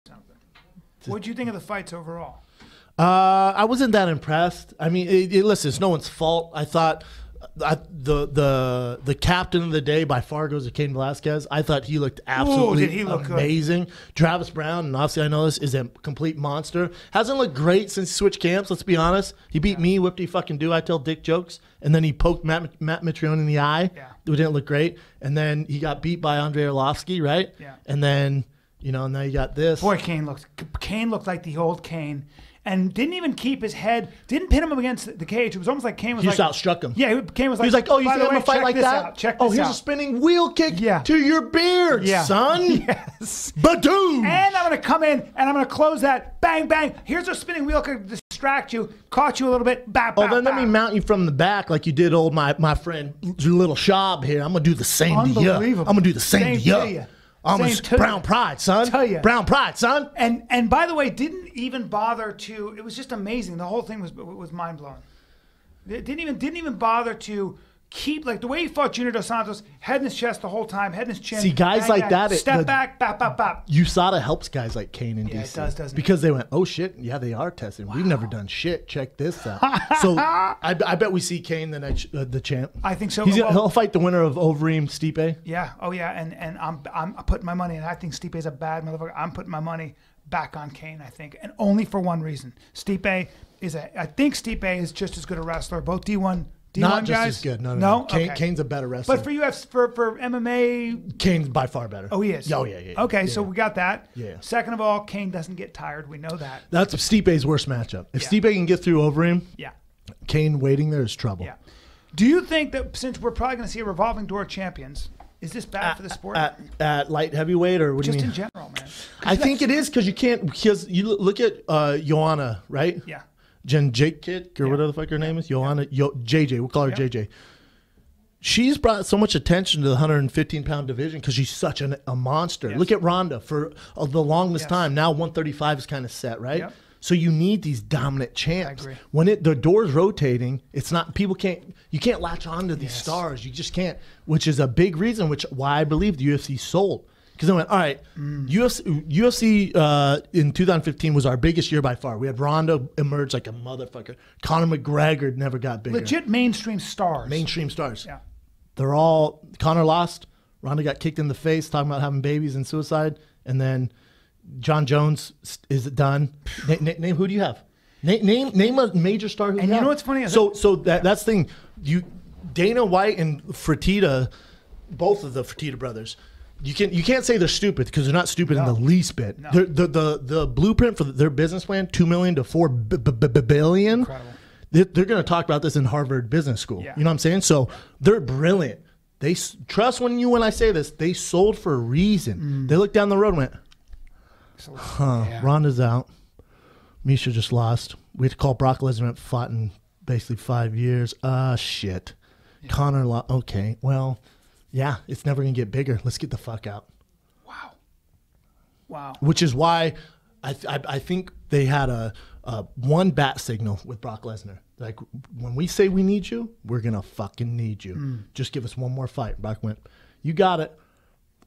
something. What did you think of the fights overall? I wasn't that impressed. I mean, listen, it's no one's fault. I thought the captain of the day by far goes to Cain Velasquez. I thought he looked absolutely amazing. Good. Travis Brown, and obviously I know this, is a complete monster. Hasn't looked great since he switched camps, let's be honest. He beat me, whipped he fucking do. I tell dick jokes. And then he poked Matt Mitrione in the eye. Yeah. It didn't look great. And then he got beat by Andrei Arlovski, right? Yeah. And then, you know, now you got this. Boy, Cain looked like the old Cain. And didn't even keep his head, didn't pin him against the cage. It was almost like Cain was he just outstruck him. Yeah, Cain was like, he was like, oh, you think I'm going to fight like that? Check this out. Here's a spinning wheel kick to your beard, son. Yes. Badoom. And I'm going to come in and I'm going to close that. Bang, bang. Here's a spinning wheel kick to distract you. Caught you a little bit. Bap, bap, then let me mount you from the back like you did old my friend little Schaub here. I'm going to do the same to you. I'm going to do the same to you. Brown pride, son. Brown pride, son. And by the way, didn't even bother to. It was just amazing. The whole thing was mind blowing. It didn't even bother to keep, like the way he fought Junior Dos Santos, head in his chest the whole time, head in his chin. See, guys like that, step back, bap, bap, bap. USADA helps guys like Cain and DC. Yeah, it does, doesn't it? Because they went, oh shit, yeah, they are testing. Wow. We've never done shit. Check this out. So I bet we see Cain the next the champ. I think so. He'll fight the winner of Overeem Stipe. Yeah. Oh yeah. And I'm putting my money, and I think Stipe's a bad motherfucker. I'm putting my money back on Cain, I think, and only for one reason. I think Stipe is just as good a wrestler. Both D1 not just guys? As good. No. Okay. Cain's a better wrestler. But for UFC, for MMA, Cain's by far better. Oh, he is. Oh yeah. Okay, so we got that. Yeah. Second of all, Cain doesn't get tired. We know that. That's Stipe's worst matchup. If Stipe can get through Overeem, Cain waiting there is trouble. Yeah. Do you think that since we're probably going to see a revolving door of champions, is this bad for the sport? At light heavyweight, or what do you mean? Just in general, man. I think it is because you look at Joanna, right? Yeah. Jen Jake or whatever the fuck her name is, Joanna, JJ. We'll call her JJ. She's brought so much attention to the 115-pound division because she's such a monster. Look at Ronda for the longest time. Now 135 is kind of set, right? Yep. So you need these dominant champs. I agree. When the door's rotating, it's not you can't latch on to these stars. You just can't, which is a big reason why I believe the UFC sold. Because I went, all right, UFC in 2015 was our biggest year by far. We had Ronda emerge like a motherfucker. Conor McGregor never got bigger. Legit mainstream stars. Yeah. They're all, Conor lost. Ronda got kicked in the face talking about having babies and suicide. And then John Jones is done. Name who do you have? Name a major star who you have. And you know what's funny? So that's the thing. Dana White and Fertitta, both of the Fertitta brothers, you can't say they're stupid because they're not stupid in the least bit. No. The blueprint for their business plan, $2 million to $4 billion. Incredible. They're going to talk about this in Harvard Business School. Yeah. You know what I'm saying? So they're brilliant. They trust when I say this. They sold for a reason. They looked down the road and went, Ronda's out. Misha just lost. We had to call Brock Lesnar, fought in basically 5 years. Shit. Yeah. Conor lost. Okay, well. Yeah, it's never going to get bigger. Let's get the fuck out. Wow. Which is why I think they had a one bat signal with Brock Lesnar. Like, when we say we need you, we're going to fucking need you. Just give us one more fight. Brock went, you got it.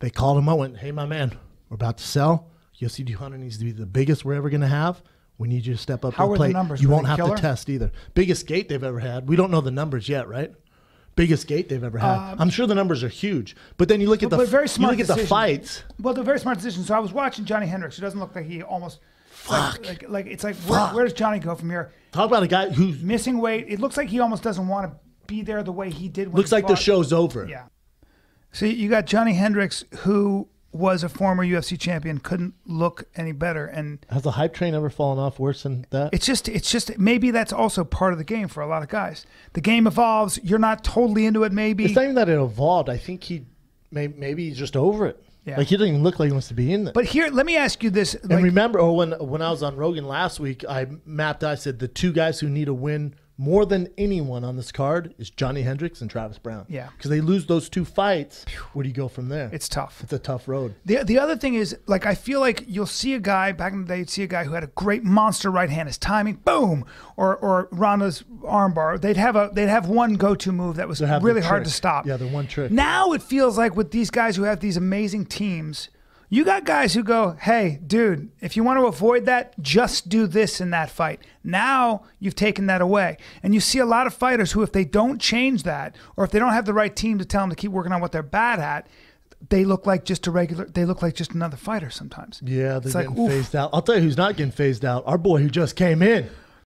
They called him up, went, hey, my man, we're about to sell. UFC 200 needs to be the biggest we're ever going to have. We need you to step up to the plate. The numbers? You won't have to test either. Biggest gate they've ever had. We don't know the numbers yet, right? Biggest gate they've ever had. I'm sure the numbers are huge, but then you look at the fights. Well, they're very smart decisions. So I was watching Johnny Hendricks, who doesn't look like he almost. It's like where does Johnny go from here? Talk about a guy who's missing weight. It looks like he almost doesn't want to be there the way he did. When looks like the show's over. Yeah. So you got Johnny Hendricks, who was a former UFC champion, couldn't look any better. And has the hype train ever fallen off worse than that? It's just maybe that's also part of the game for a lot of guys. The game evolves. You're not totally into it. Maybe it's not even that it evolved. I think maybe he's just over it. Yeah. Like, he doesn't even look like he wants to be in there. But here, let me ask you this. And remember, when I was on Rogan last week, I said the two guys who need a win more than anyone on this card is Johnny Hendricks and Travis Brown. Yeah. Because they lose those two fights, where do you go from there? It's tough. It's a tough road. The other thing is, like, I feel like you'll see a guy, back in the day, you'd see a guy who had a great monster right hand, his timing, boom, or Ronda's armbar. They'd have one go-to move that was really hard to stop. Yeah, the one trick. Now it feels like with these guys who have these amazing teams, You got guys who go, hey, dude, if you want to avoid that, just do this in that fight. Now you've taken that away. And you see a lot of fighters who, if they don't change that, or if they don't have the right team to tell them to keep working on what they're bad at, they look like just another fighter sometimes. Yeah, they're getting phased out. I'll tell you who's not getting phased out. Our boy who just came in.